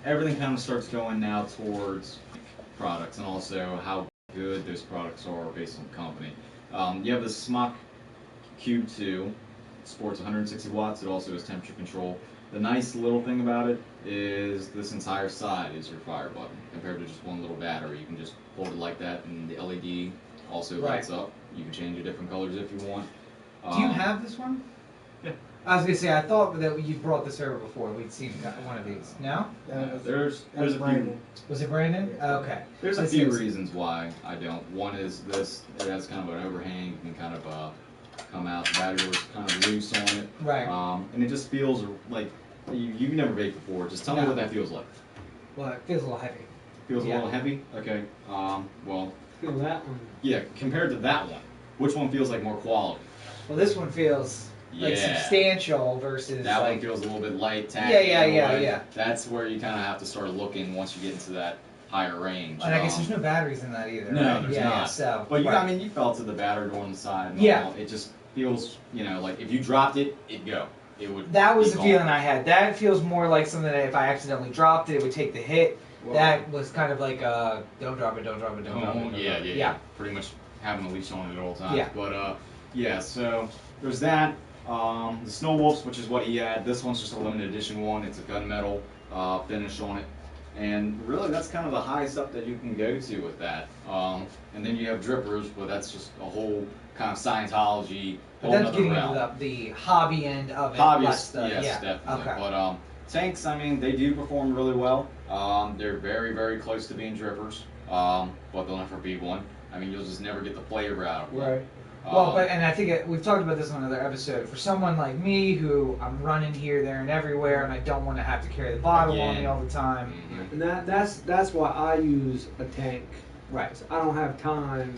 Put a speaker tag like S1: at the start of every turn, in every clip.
S1: everything kind of starts going now towards products and also how good those products are based on the company. You have the Smock Cube 2, sports 160 watts. It also has temperature control. The nice little thing about it is this entire side is your fire button compared to just one little battery. You can just hold it like that, and the LED also lights up. You can change it different colors if you want.
S2: Do you have this one?
S1: Yeah.
S2: I was gonna say I thought that you brought this over before. We'd seen one of these. No?
S1: There's a few.
S2: Was it Brandon? Okay.
S1: There's a few reasons why I don't. One is this. It has kind of an overhang. You can kind of come out. The battery was kind of loose on it.
S2: Right.
S1: And it just feels like you've never vaped before. Just tell me what that feels like.
S2: Well, it feels a little heavy.
S1: Feels a little heavy? Okay. Well.
S3: Feel that one.
S1: Yeah, compared to that one, which one feels like more quality?
S2: Well, this one feels like substantial versus
S1: that
S2: like,
S1: one feels a little bit light, tacky.
S2: Yeah.
S1: That's where you kind of have to start looking once you get into that higher range.
S2: And I guess there's no batteries in that either.
S1: No,
S2: right?
S1: there's not.
S2: So,
S1: but I mean, you felt to the battery door on the side. And all. It just feels, like if you dropped it, it'd go. It would.
S2: That was the feeling I had. That feels more like something that if I accidentally dropped it, it would take the hit. Whoa. That was kind of like don't drop it, don't drop it, don't drop it.
S1: Yeah. Pretty much having a leash on it at all times.
S2: Yeah.
S1: But so there's that. The Snow Wolves, which is what he had. This one's just a limited edition one. It's a gunmetal finish on it. And really, that's kind of the highest up that you can go to with that. And then you have drippers, but that's just a whole kind of Scientology.
S2: But that's getting into the hobby end of it.
S1: Hobbyist, yes, definitely. Okay. But tanks, I mean, they do perform really well. They're very, very close to being drippers, but they'll never be one. I mean, you'll just never get the flavor out of them.
S2: Right. Well, and I think we've talked about this on another episode. For someone like me, who I'm running here, there, and everywhere, and I don't want to have to carry the bottle on me all the time.
S3: Mm-hmm. And that's why I use a tank.
S2: Right.
S3: So I don't have time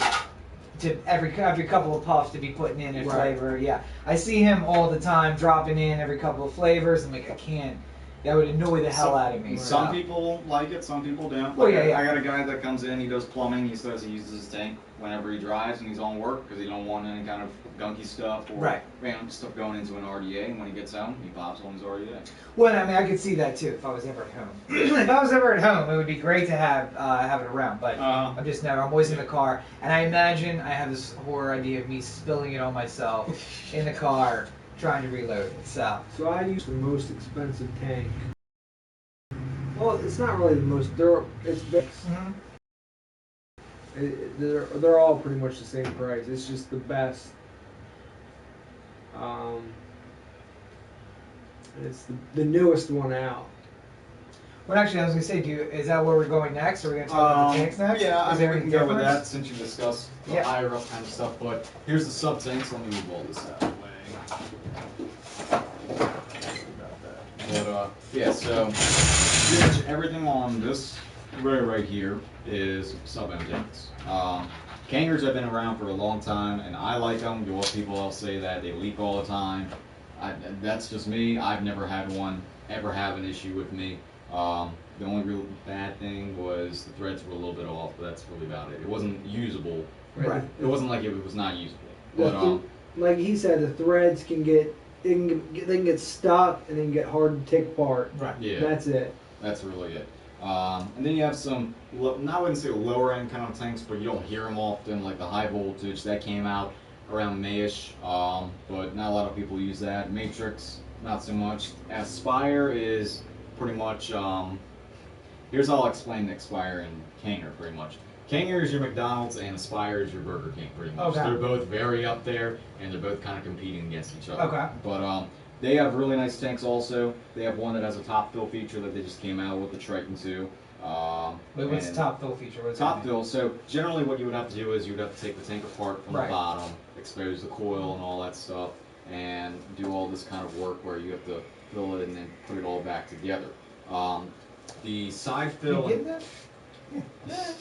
S2: to every couple of puffs to be putting in a flavor. Yeah, I see him all the time dropping in every couple of flavors. I'm like, I can't. That would annoy the hell out of me.
S1: Some people like it, some people don't.
S2: Well, yeah.
S1: I got a guy that comes in, he does plumbing, he says he uses his tank whenever he drives and he's on work because he don't want any kind of gunky stuff or random stuff going into an RDA, and when he gets home, he pops on his RDA.
S2: Well, I mean, I could see that too if I was ever at home. If I was ever at home, it would be great to have it around, but I'm just never. I'm always in the car, and I imagine I have this horror idea of me spilling it on myself in the car trying to reload it. So
S3: I use the most expensive tank. Well, it's not really the most. It's big. Mm-hmm. They're all pretty much the same price. It's just the best. And it's the newest one out.
S2: Well, actually, I was going to say, is that where we're going next? Are we going to talk about the tanks next?
S1: Yeah,
S2: I
S1: think we can go with that since you discussed the higher up kind of stuff. But here's the sub tanks. Let me move all this out of the way. But so pretty much everything on this right here is sub-M tanks. Kangers have been around for a long time, and I like them. You have people else say that they leak all the time. That's just me. I've never had one ever have an issue with me. The only real bad thing was the threads were a little bit off, but that's really about it. It wasn't usable.
S3: Right.
S1: It wasn't like it was not usable. But
S3: like he said, the threads can get they can get stuck and then get hard to take apart.
S2: Right.
S1: Yeah.
S3: That's it.
S1: That's really it. And then you have some, I wouldn't say lower end kind of tanks, but you don't hear them often, like the high voltage. That came out around Mayish, but not a lot of people use that. Matrix, not so much. Aspire is pretty much, here's how I'll explain the Aspire and Kanger pretty much. Kanger is your McDonald's and Aspire is your Burger King pretty much. Okay. They're both very up there, and they're both kind of competing against each other.
S2: Okay.
S1: But they have really nice tanks also. They have one that has a top fill feature that they just came out with, the Triton 2.
S2: Wait, what's the top fill feature? What's
S1: top fill, so generally what you would have to do is you would have to take the tank apart from the bottom, expose the coil and all that stuff, and do all this kind of work where you have to fill it and then put it all back together. The side fill...
S2: You getting that?
S1: Yeah.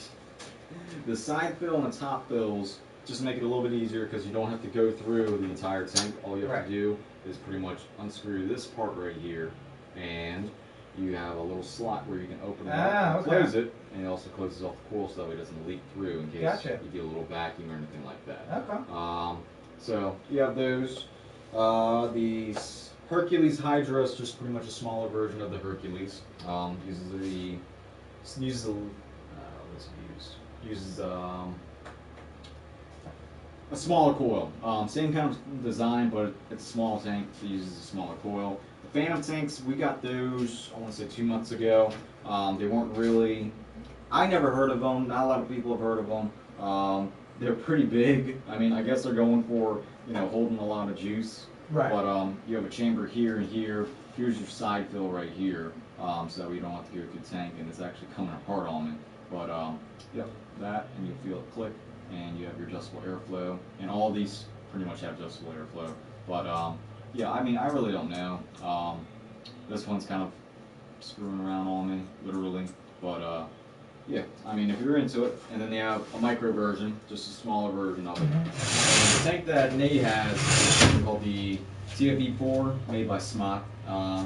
S1: The side fill and the top fills just make it a little bit easier because you don't have to go through the entire tank. All you have to do is pretty much unscrew this part right here, and you have a little slot where you can open it up and close it, and it also closes off the coil so that it doesn't leak through in case you get a little vacuum or anything like that.
S2: Okay.
S1: So you have those. The Hercules Hydra is just pretty much a smaller version of the Hercules. Uses the what's it used? Uses a smaller coil. Same kind of design, but it's a small tank. It uses a smaller coil. The Phantom tanks, we got those, I want to say 2 months ago. They weren't really, I never heard of them. Not a lot of people have heard of them. They're pretty big. I mean, I guess they're going for, holding a lot of juice.
S2: Right.
S1: But you have a chamber here and here. Here's your side fill right here, so you don't have to go through the tank, and it's actually coming apart on it. But yep, that, and you'll feel it click, and you have your adjustable airflow, and all these pretty much have adjustable airflow. But yeah, I mean, I really don't know. This one's kind of screwing around on me, literally. But yeah, I mean, if you're into it, and then they have a micro version, just a smaller version of it. And the tank that Nate has is called the TFE4, made by Smock.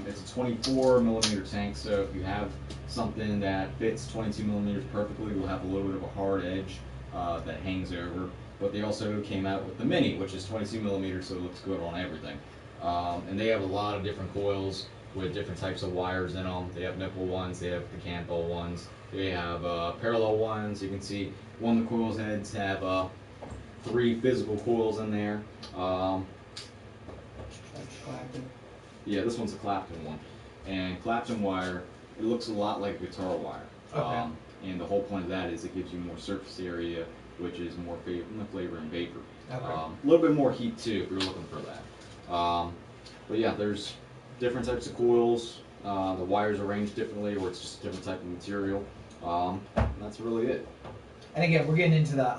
S1: It's a 24 millimeter tank, so if you have something that fits 22 millimeters perfectly, it will have a little bit of a hard edge that hangs over. But they also came out with the Mini, which is 22 millimeters, so it looks good on everything. And they have a lot of different coils with different types of wires in them. They have nipple ones, they have the candle ones, they have parallel ones. You can see one of the coils heads have 3 physical coils in there. Yeah, this one's a Clapton one. And Clapton wire, it looks a lot like guitar wire.
S2: Okay.
S1: And the whole point of that is it gives you more surface area, which is more flavor and vapor.
S2: Okay.
S1: A little bit more heat too, if you're looking for that. But yeah, there's different types of coils. The wires are arranged differently, or it's just a different type of material. That's really it.
S2: And again, we're getting into the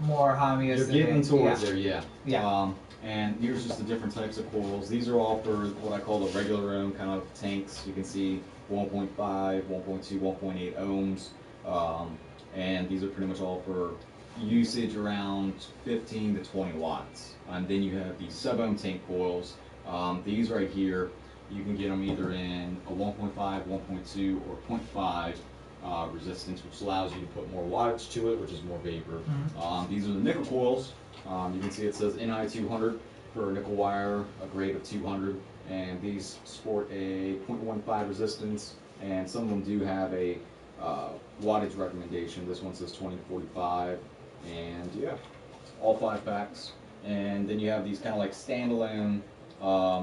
S2: more hobbyist.
S1: You're getting towards
S2: yeah.
S1: there, yeah.
S2: Yeah.
S1: And here's just the different types of coils. These are all for what I call the regular ohm kind of tanks. You can see 1.5, 1.2, 1.8 ohms. And these are pretty much all for usage around 15 to 20 watts. And then you have these sub-ohm tank coils. These right here, you can get them either in a 1.5, 1.2, or 0.5 resistance, which allows you to put more wattage to it, which is more vapor. These are the nickel coils. You can see it says NI 200 for a nickel wire, a grade of 200, and these sport a 0.15 resistance, and some of them do have a wattage recommendation. This one says 2045, and yeah, all 5 packs. And then you have these kind of like standalone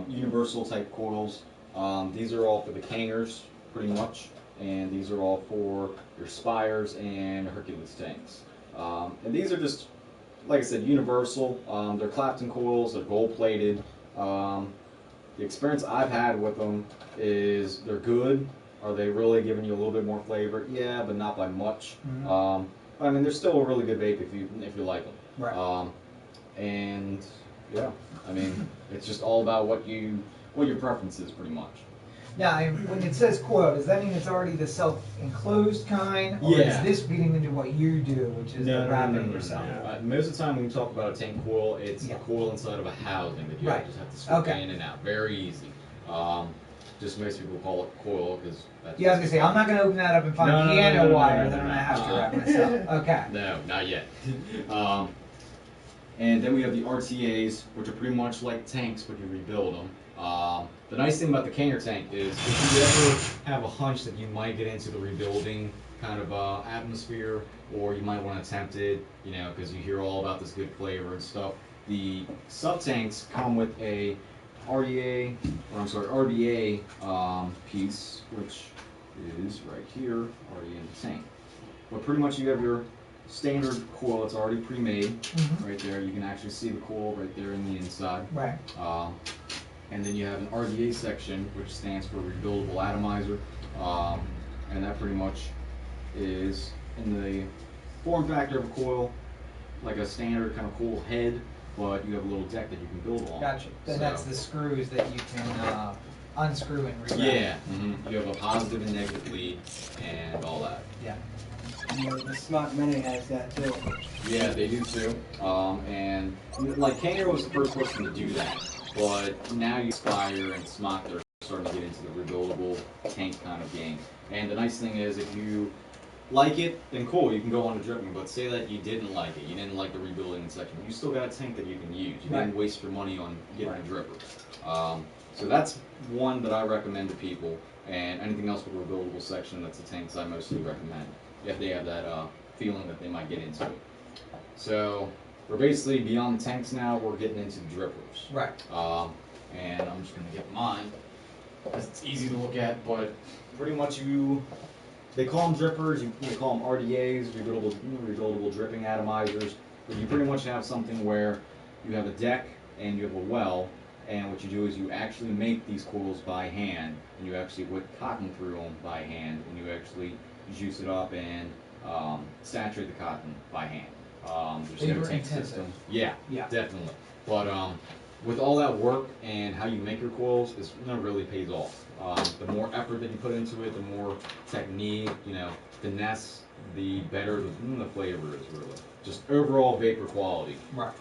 S1: universal type coils. These are all for the Kangers, pretty much, and these are all for your Spires and Hercules tanks. And these are just, like I said, universal. They're Clapton coils, they're gold plated. The experience I've had with them is they're good. Are they really giving you a little bit more flavor? Yeah, but not by much. I mean, they're still a really good vape if you like them.
S2: Right.
S1: And yeah, I mean, it's just all about what your preference is, pretty much.
S2: Now, when it says coil, does that mean it's already the self-enclosed kind, or
S1: Yeah.
S2: is this feeding into what you do, which is the wrapping yourself?
S1: Most of the time when we talk about a tank coil, it's a coil inside of a housing that you just have to switch in and out. Very easy. Just most people call it coil because that's.
S2: Yeah, I was gonna say I'm not gonna open that up and find piano wire that I'm gonna have to wrap myself. Okay.
S1: No, not yet. And then we have the RTAs, which are pretty much like tanks, but you rebuild them. The nice thing about the Kanger tank is if you ever have a hunch that you might get into the rebuilding kind of atmosphere, or you might want to attempt it, because you hear all about this good flavor and stuff, the sub-tanks come with a RBA piece, which is right here, already in the tank. But pretty much you have your standard coil that's already pre-made right there. You can actually see the coil right there in the inside.
S2: Right.
S1: And then you have an RDA section, which stands for rebuildable atomizer, and that pretty much is in the form factor of a coil, like a standard kind of coil head, but you have a little deck that you can build on.
S2: Gotcha. Then that's the screws that you can unscrew and rewrap.
S1: Yeah. You have a positive and negative lead and all that.
S2: Yeah.
S3: The Smart Mini has that too.
S1: Yeah, they do too. And like Kanger was the first person to do that. But now you Spire and Smock are starting to get into the rebuildable tank kind of game. And the nice thing is, if you like it, then cool, you can go on to dripping. But say that you didn't like it, you didn't like the rebuilding section, you still got a tank that you can use. You didn't waste your money on getting a dripper. So that's one that I recommend to people, and anything else with a rebuildable section, that's the tanks I mostly recommend if they have that feeling that they might get into it. So we're basically beyond the tanks now, we're getting into the drippers.
S2: Right.
S1: And I'm just going to get mine, because it's easy to look at, but pretty much they call them drippers, you call them RDAs, rebuildable dripping atomizers, but you pretty much have something where you have a deck and you have a well, and what you do is you actually make these coils by hand, and you actually put cotton through them by hand, and you actually juice it up and saturate the cotton by hand. There's no tank system. Yeah, definitely. But with all that work and how you make your coils, it really pays off. The more effort that you put into it, the more technique, finesse, the better the flavor is really. Just overall vapor quality.
S2: Right.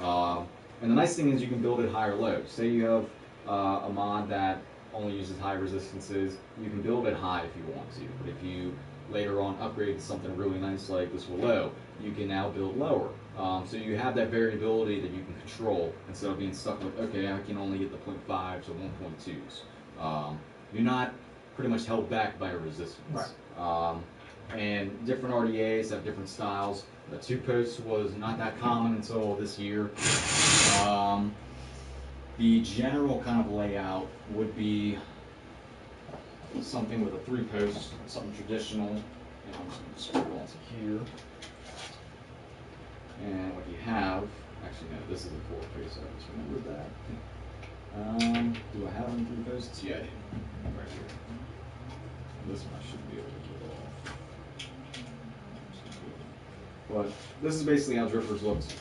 S1: And the nice thing is you can build it high or low. Say you have a mod that only uses high resistances, you can build it high if you want to. But if you later on upgrade to something really nice like this low, you can now build lower. So you have that variability that you can control instead of being stuck with, okay, I can only get the 0.5s or 1.2s. You're not pretty much held back by a resistance.
S2: Right.
S1: And different RDAs have different styles. The 2-post was not that common until this year. The general kind of layout would be something with a 3-post, something traditional. And I'm just going to scroll into here. And what you have, actually no, this is a 4-post, I just remembered that. Do I have them 3-posts? Yeah, I do. Right here. This one I should be able to get off. But this is basically how drippers looked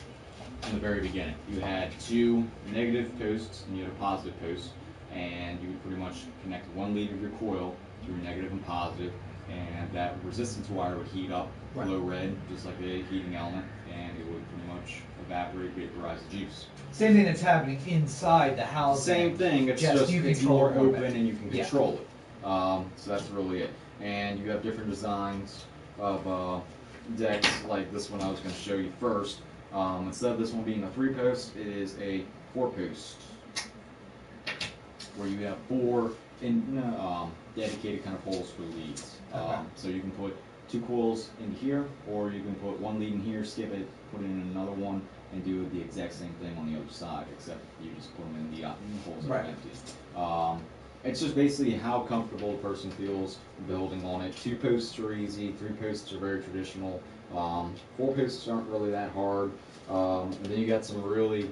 S1: in the very beginning. You had 2 negative posts and you had a positive post, and you would pretty much connect 1 lead of your coil through negative and positive, and that resistance wire would heat up, glow red, just like a heating element, and it would pretty much evaporate, vaporize the juice.
S2: Same thing that's happening inside the house.
S1: Same thing, it's just it's more open and you can control it. So that's really it. And you have different designs of decks, like this one I was going to show you first. Instead of this one being a 3-post, it is a 4-post, where you have 4 dedicated kind of holes for leads. So you can put 2 coils in here, or you can put 1 lead in here, skip it, put it in another one, and do the exact same thing on the other side, except you just put them in the holes that are empty. It's just basically how comfortable a person feels building on it. 2 posts are easy, 3 posts are very traditional, 4 posts aren't really that hard, and then you got some really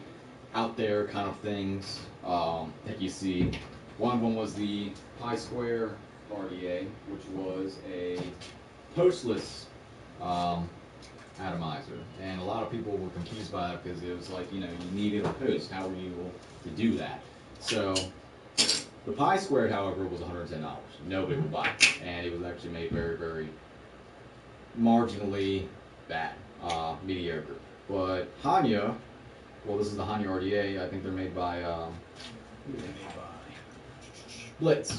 S1: out there kind of things that you see. One of them was the Pi Square RDA, which was a postless atomizer, and a lot of people were confused by it because it was like, you needed a post. How were you able to do that? So the Pi Squared, however, was $110. Nobody would buy it, and it was actually made very, very marginally bad, mediocre. But Hanya, well, this is the Hanya RDA. I think they're made by Blitz.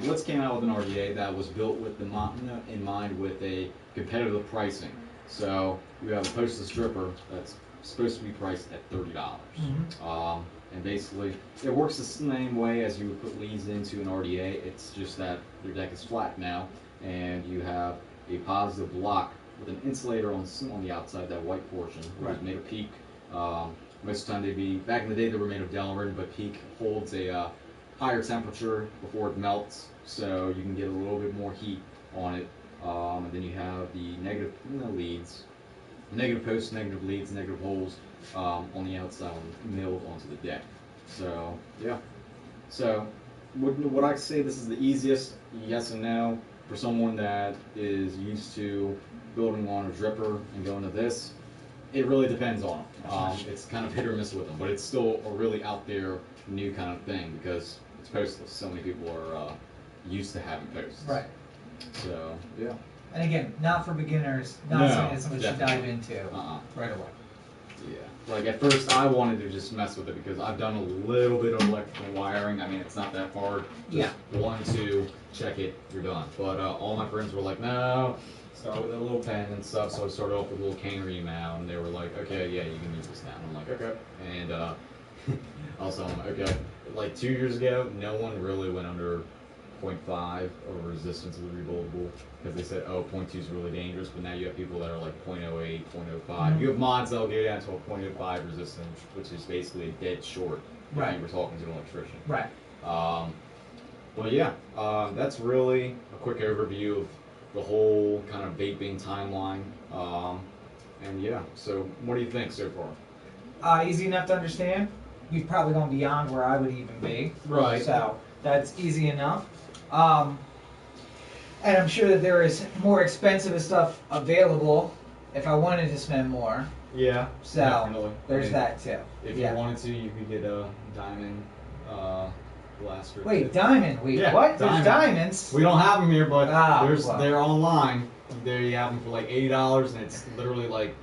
S1: Blitz came out with an RDA that was built with in mind with a competitive pricing. So you have a postless stripper that's supposed to be priced at $30. And basically, it works the same way as you would put leads into an RDA. It's just that your deck is flat now, and you have a positive block with an insulator on the outside, that white portion, which is made of PEEK. Most of the time they'd be, back in the day they were made of Delrin, but PEEK holds a higher temperature before it melts, so you can get a little bit more heat on it. And then you have the negative leads, negative posts, negative leads, negative holes on the outside, milled onto the deck. So yeah. So would I say this is the easiest? Yes and no. For someone that is used to building on a dripper and going to this, it really depends on them. It's kind of hit or miss with them, but it's still a really out there new kind of thing because it's postless. So many people are used to having posts.
S2: Right.
S1: So yeah.
S2: And again, not for beginners. Not something that someone should dive into right away.
S1: Yeah. Like at first, I wanted to just mess with it because I've done a little bit of electrical wiring. I mean, it's not that hard. Just 1, 2, check it, you're done. But all my friends were like, no, start with a little pen and stuff. So I started off with a little cane remount, and they were like, okay, yeah, you can use this now. And I'm like, okay. And I'll tell them, okay. like 2 years ago, no one really went under 0.5 over resistance with rebuildable because they said, oh, 0.2 is really dangerous. But now you have people that are like 0.08, 0.05. You have mods that'll go down to a 0.05 resistance, which is basically a dead short. If you were talking to an electrician.
S2: Right.
S1: But yeah, that's really a quick overview of the whole kind of vaping timeline. And yeah, so what do you think so far?
S2: Easy enough to understand. You've probably gone beyond where I would even be.
S1: Right.
S2: So that's easy enough. And I'm sure that there is more expensive stuff available if I wanted to spend more.
S1: Yeah,
S2: So
S1: definitely.
S2: there's that too.
S1: If you wanted to, you could get a diamond blaster.
S2: Wait, diamond? Wait,
S1: Yeah,
S2: what?
S1: diamond.
S2: There's diamonds?
S1: We don't have them here, but
S2: Well.
S1: they're online. There you have them for like $80, and it's literally like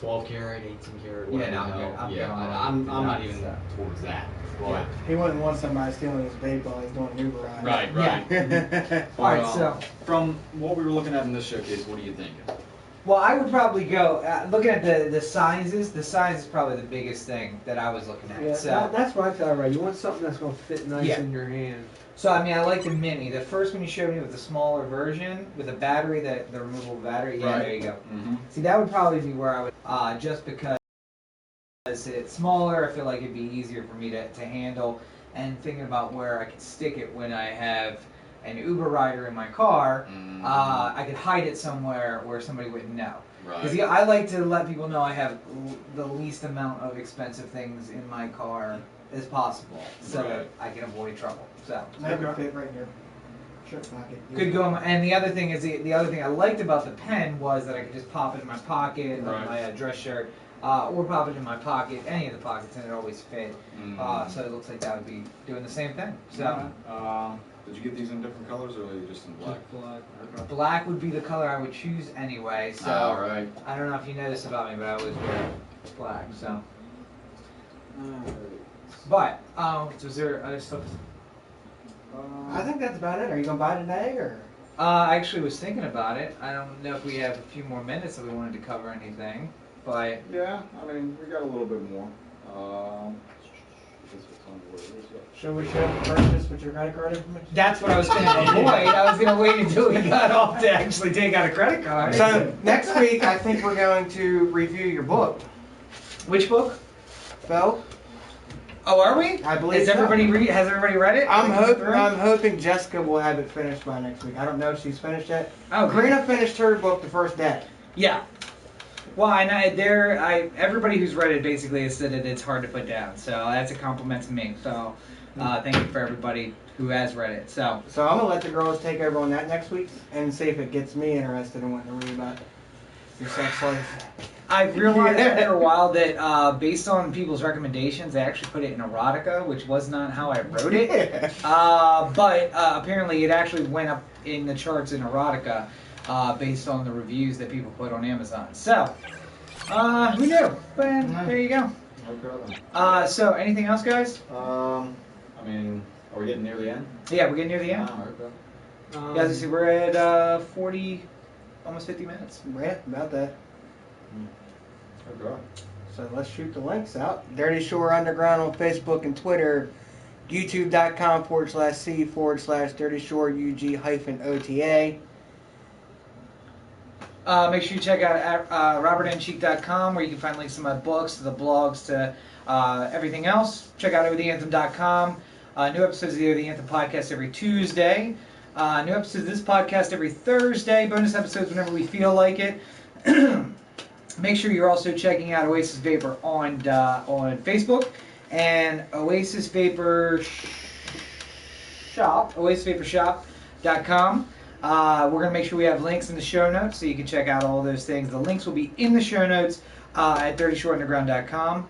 S1: 12 karat, 18 karat.
S2: Yeah,
S1: whatever
S2: no,
S1: the hell.
S2: I'm good on
S1: I'm
S2: that.
S1: not even towards that. But,
S4: He wouldn't want somebody stealing his vape while he's doing an Uber ride.
S1: right.
S4: Yeah.
S2: Alright, so.
S1: From what we were looking at in this showcase, what are you thinking?
S2: Well, I would probably go, looking at the sizes, the size is probably the biggest thing that I was looking at.
S3: Yeah,
S2: So,
S3: that's what I tell everybody. You want something that's going to fit nice
S2: Yeah.
S3: in your hand.
S2: so, I mean, I like the mini. The first one you showed me with the smaller version, with the battery, the removable battery. Yeah,
S1: Right.
S2: there you go.
S1: Mm-hmm.
S2: See, that would probably be where I would, just because it's smaller, I feel like it'd be easier for me to handle. And thinking about where I could stick it when I have an Uber rider in my car, I could hide it somewhere where somebody wouldn't know. Because
S1: Right.
S2: I like to let people know I have the least amount of expensive things in my car as possible, so that
S1: Right.
S2: I can avoid trouble. So
S4: That would fit right in your shirt pocket.
S2: could go. And the other thing is the other thing I liked about the pen was that I could just pop it in my pocket, like
S1: Right.
S2: my dress shirt, or pop it in my pocket, any of the pockets, and it always fit. So it looks like that would be doing the same thing. So
S1: Did you get these in different colors, or are they just in black?
S2: black would be the color I would choose anyway. So
S1: All right.
S2: I don't know if you know this about me, but I always wear black. So. But, was there other stuff?
S4: I think that's about it. Are you gonna buy today or?
S2: I actually was thinking about it. I don't know if we have a few more minutes that we wanted to cover anything, but
S1: Yeah, I mean, we got a little bit more.
S4: Should we show purchase with your credit card information?
S2: that's what I was going to avoid. I was going to wait until we got off to actually take out a credit card.
S4: So next week, I think we're going to review your book,
S2: Which book?
S4: Phil.
S2: Oh, are we?
S4: I believe
S2: Has
S4: so.
S2: everybody has everybody read it?
S4: I'm hoping Jessica will have it finished by next week. I don't know if she's finished yet.
S2: Oh,
S4: Karina finished her book the first day.
S2: Yeah. Well, everybody who's read it basically has said that it's hard to put down. So that's a compliment to me. So thank you for everybody who has read it. So
S4: So I'm gonna let the girls take over on that next week and see if it gets me interested in wanting to read about your sex life.
S2: I've realized after a while that based on people's recommendations, they actually put it in erotica, which was not how I wrote it. But apparently it actually went up in the charts in erotica based on the reviews that people put on Amazon. So, who knew? But there you go.
S1: Okay.
S2: So, anything else, guys?
S1: I mean, are we getting near the end?
S2: Yeah, we're getting near the end.
S1: Okay.
S2: Yeah, as you see, we're at 40, almost 50 minutes.
S4: Yeah, about that.
S1: Okay.
S4: So let's shoot the links out. Dirty Shore Underground on Facebook and Twitter. YouTube.com/C/Dirty Shore UG-OTA.
S2: Make sure you check out robertandcheek.com where you can find links to my books, to the blogs, to everything else. Check out overtheanthem.com. New episodes of the Over the Anthem podcast every Tuesday. New episodes of this podcast every Thursday. Bonus episodes whenever we feel like it. Make sure you're also checking out Oasis Vapor on Facebook and Oasis Vapor Shop, oasisvaporshop.com. We're going to make sure we have links in the show notes so you can check out all those things. The links will be in the show notes at dirtyshoreunderground.com.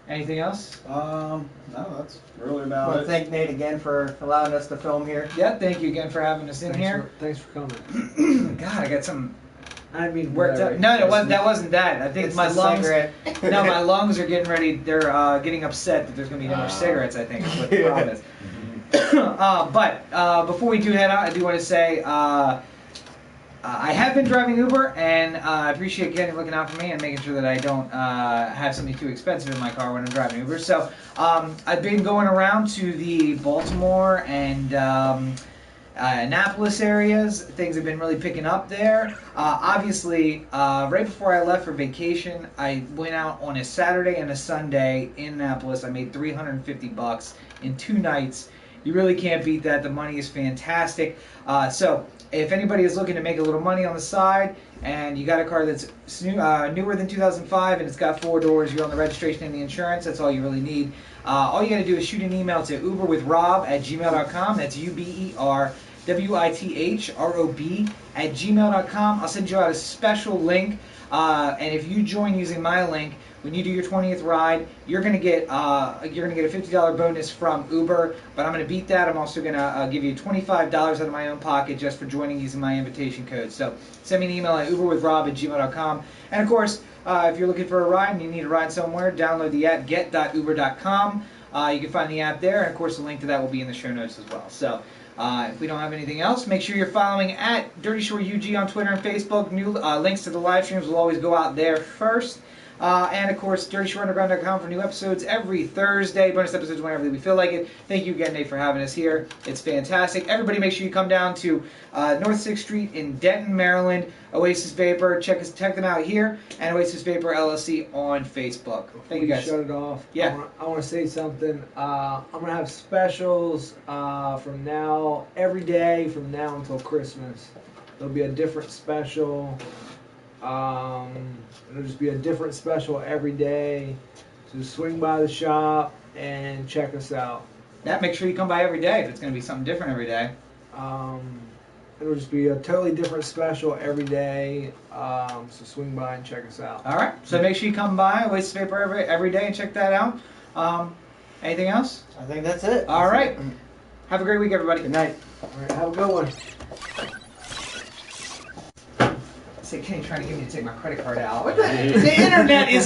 S2: Anything else?
S1: No, that's really
S4: I
S1: about
S4: want to
S1: it.
S4: thank Nate again for allowing us to film here.
S2: Yeah, thank you again for having us in here.
S3: Thanks for coming.
S2: God, I got some
S3: I mean,
S2: worked up. No, that wasn't that. I think
S4: It's
S2: my
S4: the
S2: lungs.
S4: cigarette.
S2: No, my lungs are getting ready. They're getting upset that there's going to be no more cigarettes. I think is what the problem is. But before we do head out, I do want to say I have been driving Uber, and I appreciate Kenny looking out for me and making sure that I don't have something too expensive in my car when I'm driving Uber. So I've been going around to the Baltimore and Annapolis areas. Things have been really picking up there. Obviously, right before I left for vacation, I went out on a Saturday and a Sunday in Annapolis. I made $350 in 2 nights. You really can't beat that. The money is fantastic. So if anybody is looking to make a little money on the side and you got a car that's newer than 2005 and it's got 4 doors, you're on the registration and the insurance, that's all you really need. All you got to do is shoot an email to uberwithrob@gmail.com. That's uberwithrob@gmail.com. I'll send you out a special link. And if you join using my link, when you do your 20th ride, you're gonna get a $50 bonus from Uber. But I'm gonna beat that. I'm also gonna give you $25 out of my own pocket just for joining using my invitation code. So send me an email at uberwithrob@gmail.com. And of course, if you're looking for a ride and you need a ride somewhere, download the app get.uber.com. You can find the app there, and of course the link to that will be in the show notes as well. So if we don't have anything else, make sure you're following at Dirtyshore UG on Twitter and Facebook. New links to the live streams will always go out there first. And of course, DirtyShoreUnderground.com for new episodes every Thursday. Bonus episodes whenever we feel like it. Thank you again, Nate, for having us here. It's fantastic. Everybody, make sure you come down to North 6th Street in Denton, Maryland. Oasis Vapor. Check them out here, and Oasis Vapor LLC on Facebook. Thank you guys.
S3: Shut it off.
S2: Yeah.
S3: I want to say something. I'm gonna have specials from now every day from now until Christmas. There'll be a different special. It'll just be a different special every day. So swing by the shop and check us out.
S2: Yeah, make sure you come by every day if it's going to be something different every day.
S3: It'll just be a totally different special every day. So swing by and check us out.
S2: All right. So make sure you come by Oasis Vapor every day and check that out. Anything else?
S4: I think that's it.
S2: All right. Have a great week, everybody.
S4: Good night.
S3: All right, have a good one.
S2: Say, Kenny trying to get me to take my credit card out. What the internet is